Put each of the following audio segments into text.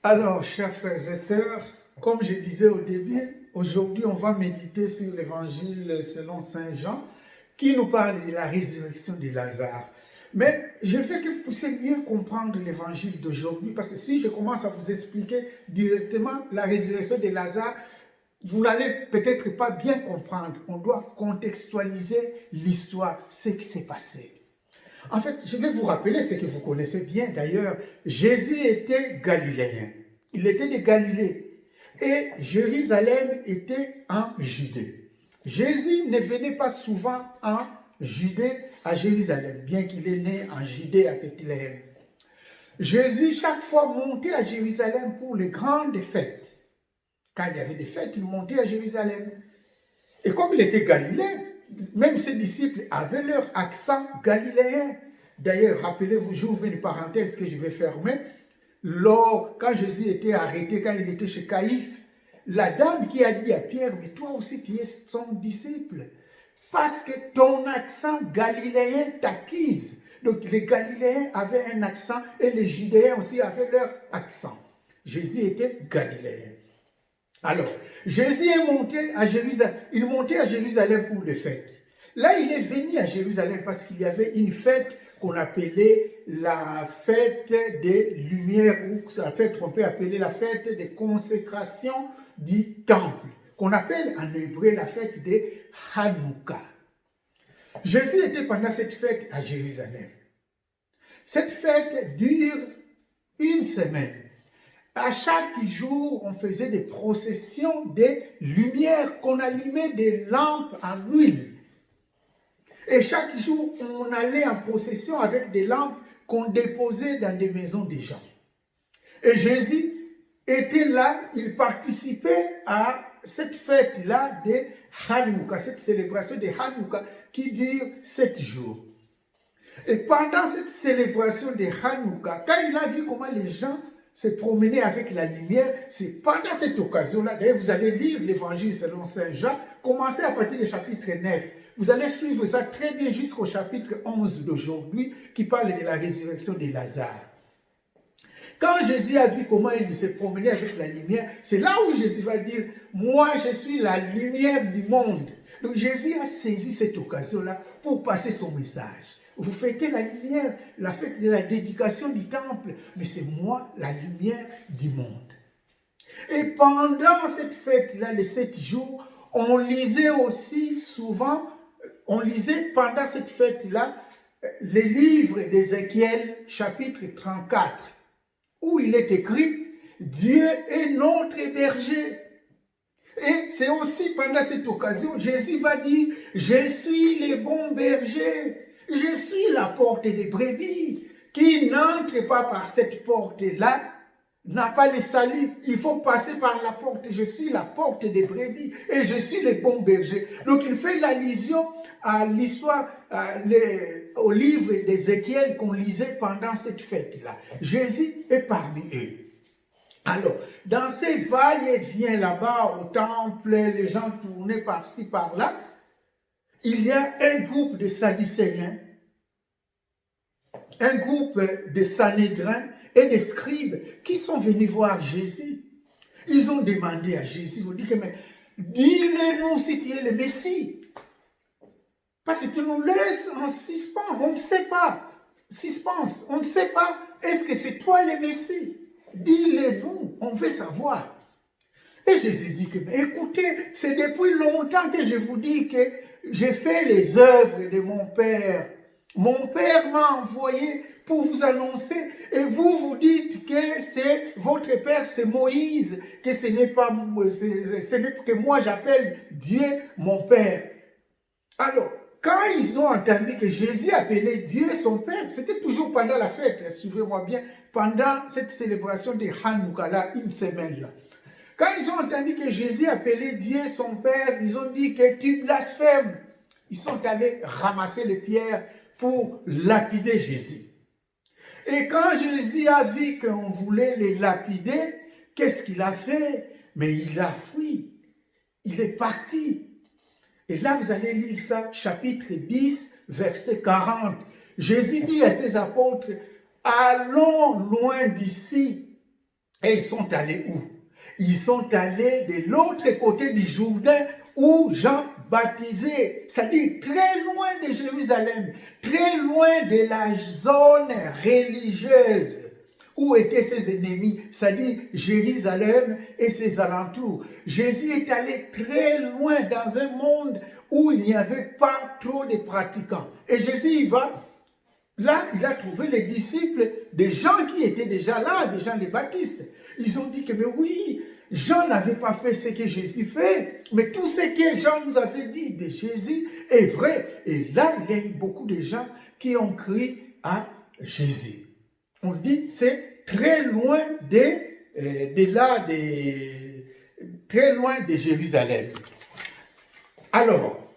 Alors, chers frères et sœurs, comme je disais au début, aujourd'hui on va méditer sur l'évangile selon Saint Jean qui nous parle de la résurrection de Lazare. Mais je veux que vous puissiez mieux comprendre l'évangile d'aujourd'hui parce que si je commence à vous expliquer directement la résurrection de Lazare, vous n'allez peut-être pas bien comprendre. On doit contextualiser l'histoire, ce qui s'est passé. En fait, je vais vous rappeler ce que vous connaissez bien. D'ailleurs, Jésus était galiléen. Il était de Galilée. Et Jérusalem était en Judée. Jésus ne venait pas souvent en Judée, à Jérusalem, bien qu'il est né en Judée à Bethléem. Jésus, chaque fois, montait à Jérusalem pour les grandes fêtes. Quand il y avait des fêtes, il montait à Jérusalem. Et comme il était galiléen, même ses disciples avaient leur accent galiléen. D'ailleurs, rappelez-vous, j'ouvre une parenthèse que je vais fermer. Quand Jésus était arrêté, quand il était chez Caïphe, la dame qui a dit à Pierre, mais toi aussi tu es son disciple, parce que ton accent galiléen t'acquise. Donc les Galiléens avaient un accent et les Judéens aussi avaient leur accent. Jésus était galiléen. Alors, Jésus est monté à Jérusalem. Il montait à Jérusalem pour les fêtes. Là, il est venu à Jérusalem parce qu'il y avait une fête qu'on appelait la fête des Lumières, ou la fête qu'on peut appeler la fête des consécrations du temple, qu'on appelle en hébreu la fête de Hanouka. Jésus était pendant cette fête à Jérusalem. Cette fête dure une semaine. À chaque jour, on faisait des processions des lumières, qu'on allumait des lampes en huile. Et chaque jour, on allait en procession avec des lampes qu'on déposait dans des maisons des gens. Et Jésus était là, il participait à cette fête-là de Hanouka, cette célébration de Hanouka qui dure 7 jours. Et pendant cette célébration de Hanouka, quand il a vu comment les gens se promener avec la lumière, c'est pendant cette occasion-là, d'ailleurs vous allez lire l'évangile selon Saint Jean, commencez à partir du chapitre 9, vous allez suivre ça très bien jusqu'au chapitre 11 d'aujourd'hui, qui parle de la résurrection de Lazare. Quand Jésus a vu comment il se promenait avec la lumière, c'est là où Jésus va dire, moi je suis la lumière du monde. Donc Jésus a saisi cette occasion-là pour passer son message. Vous fêtez la lumière, la fête de la dédication du temple, mais c'est moi la lumière du monde. Et pendant cette fête-là, les 7 jours, on lisait aussi souvent, on lisait pendant cette fête-là, les livres d'Ézéchiel, chapitre 34, où il est écrit, Dieu est notre berger. Et c'est aussi pendant cette occasion, Jésus va dire, je suis le bon berger. Je suis la porte des brebis. Qui n'entre pas par cette porte-là n'a pas le salut. Il faut passer par la porte. Je suis la porte des brebis et je suis le bon berger. Donc il fait l'allusion à l'histoire, au livre d'Ézéchiel qu'on lisait pendant cette fête-là. Jésus est parmi eux. Alors, dans ces va-et-vient là-bas au temple, les gens tournaient par-ci, par-là, il y a un groupe de Sadducéens, un groupe de Sanhédrins et de scribes qui sont venus voir Jésus. Ils ont demandé à Jésus, ils ont dit que, mais dis-le-nous si tu es le Messie. Parce que tu nous laisses en suspens, on ne sait pas. Suspense, on ne sait pas, est-ce que c'est toi le Messie? Dis-le-nous, on veut savoir. Et Jésus dit que, mais écoutez, c'est depuis longtemps que je vous dis que j'ai fait les œuvres de mon Père. Mon Père m'a envoyé pour vous annoncer et vous dites que c'est votre Père, c'est Moïse, que ce n'est pas que moi j'appelle Dieu mon Père. Alors, quand ils ont entendu que Jésus appelait Dieu son Père, c'était toujours pendant la fête, suivez-moi bien, pendant cette célébration de Hanouka, là, une semaine là. Quand ils ont entendu que Jésus appelait Dieu son Père, ils ont dit que tu blasphèmes. Ils sont allés ramasser les pierres pour lapider Jésus. Et quand Jésus a vu qu'on voulait les lapider, qu'est-ce qu'il a fait? Mais il a fui. Il est parti. Et là, vous allez lire ça, chapitre 10, verset 40. Jésus dit à ses apôtres, allons loin d'ici. Et ils sont allés où? Ils sont allés de l'autre côté du Jourdain où Jean baptisait, c'est-à-dire très loin de Jérusalem, très loin de la zone religieuse où étaient ses ennemis, c'est-à-dire Jérusalem et ses alentours. Jésus est allé très loin dans un monde où il n'y avait pas trop de pratiquants. Et Jésus y va. Là, il a trouvé les disciples, des gens qui étaient déjà là, des gens les baptistes. Ils ont dit que, mais oui, Jean n'avait pas fait ce que Jésus fait, mais tout ce que Jean nous avait dit de Jésus est vrai. Et là, il y a eu beaucoup de gens qui ont crié à Jésus. On dit, c'est très loin très loin de Jérusalem. Alors,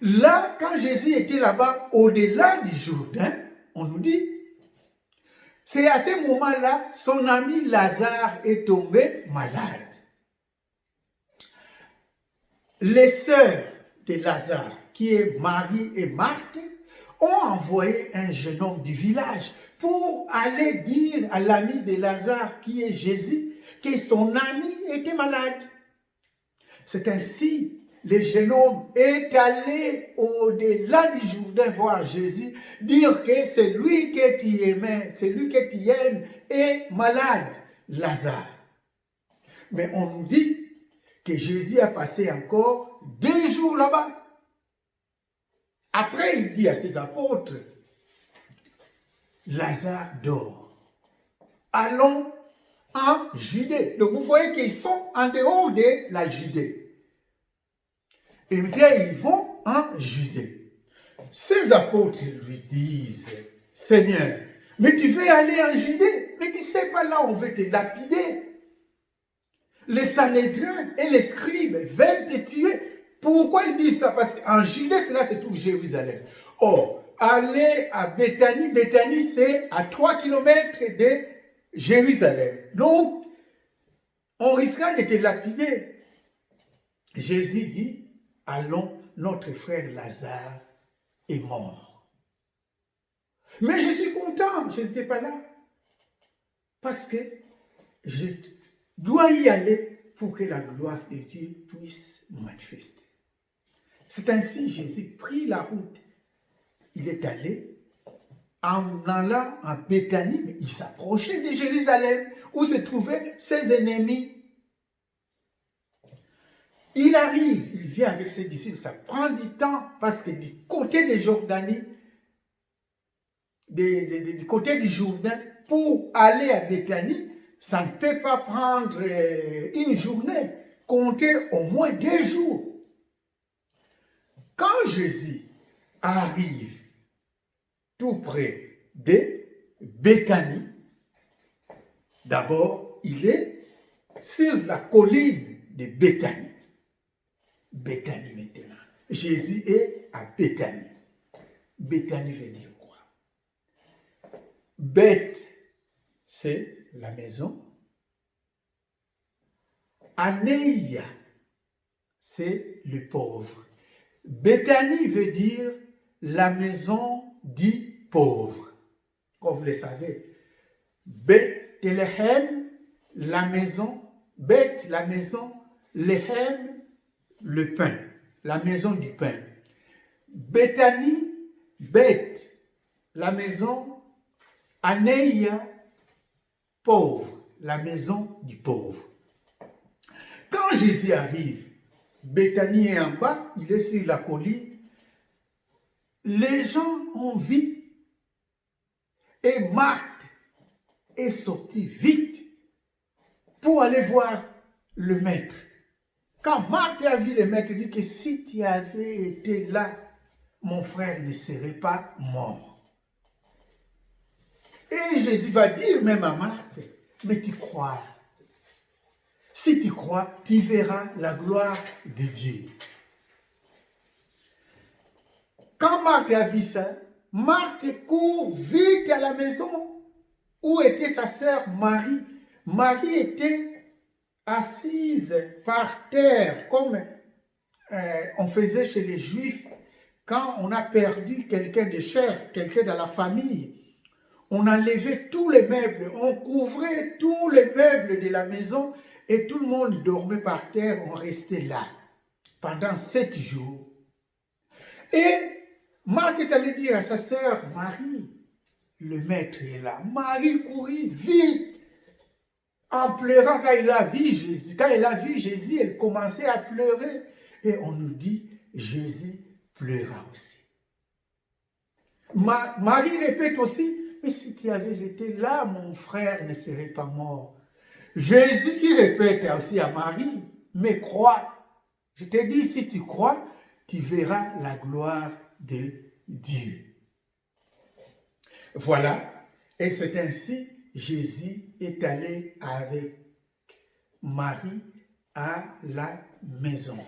là, quand Jésus était là-bas, au-delà du Jourdain, on nous dit, c'est à ce moment-là, son ami Lazare est tombé malade. Les sœurs de Lazare, qui est Marie et Marthe, ont envoyé un jeune homme du village pour aller dire à l'ami de Lazare, qui est Jésus, que son ami était malade. C'est ainsi le jeune homme est allé au-delà du Jourdain voir Jésus, dire que c'est lui que tu aimais, c'est lui que tu aimes, est malade, Lazare. Mais on nous dit que Jésus a passé encore 2 jours là-bas. Après, il dit à ses apôtres, Lazare dort. Allons en Judée. Donc vous voyez qu'ils sont en dehors de la Judée. Et bien, ils vont en Judée. Ces apôtres lui disent, Seigneur, mais tu veux aller en Judée, mais tu ne sais pas là, on veut te lapider. Les Sanhédrins et les scribes veulent te tuer. Pourquoi ils disent ça? Parce qu'en Judée, cela se trouve Jérusalem. Or, aller à Béthanie, Béthanie c'est à 3 kilomètres de Jérusalem. Donc, on risquera de te lapider. Jésus dit, allons, notre frère Lazare est mort. Mais je suis content, je n'étais pas là. Parce que je dois y aller pour que la gloire de Dieu puisse manifester. C'est ainsi que Jésus prit la route. Il est allé en allant à Béthanie, mais il s'approchait de Jérusalem où se trouvaient ses ennemis. Il arrive, il vient avec ses disciples, ça prend du temps parce que du côté de Jordanie, du côté du Jourdain, pour aller à Béthanie, ça ne peut pas prendre une journée, compter au moins 2 jours. Quand Jésus arrive tout près de Béthanie, d'abord, il est sur la colline de Béthanie. Béthanie maintenant. Jésus est à Béthanie. Béthanie veut dire quoi? Beth, c'est la maison. Aneia, c'est le pauvre. Béthanie veut dire la maison du pauvre. Comme vous le savez, Bethléem, la maison, Beth, la maison, Léhem, le pain, la maison du pain. Béthanie, Beth, la maison, Aneia, pauvre, la maison du pauvre. Quand Jésus arrive, Béthanie est en bas, il est sur la colline, les gens ont vu et Marthe est sortie vite pour aller voir le maître. Quand Marthe a vu le maître, il dit que si tu avais été là, mon frère ne serait pas mort. Et Jésus va dire même à Marthe, mais tu crois. Si tu crois, tu verras la gloire de Dieu. Quand Marthe a vu ça, Marthe court vite à la maison où était sa sœur Marie. Marie était assise par terre, comme on faisait chez les Juifs quand on a perdu quelqu'un de cher, quelqu'un dans la famille. on enlevait tous les meubles, on couvrait tous les meubles de la maison et tout le monde dormait par terre, on restait là pendant 7 jours. Et Marthe est allée dire à sa sœur, Marie, le maître est là. Marie courit vite, en pleurant quand elle a vu Jésus. Quand elle a vu Jésus, elle commençait à pleurer. Et on nous dit, Jésus pleura aussi. Marie répète aussi, mais si tu avais été là, mon frère ne serait pas mort. Jésus qui répète aussi à Marie, mais crois. Je te dis, si tu crois, tu verras la gloire de Dieu. Voilà, et c'est ainsi Jésus est allé avec Marie à la maison.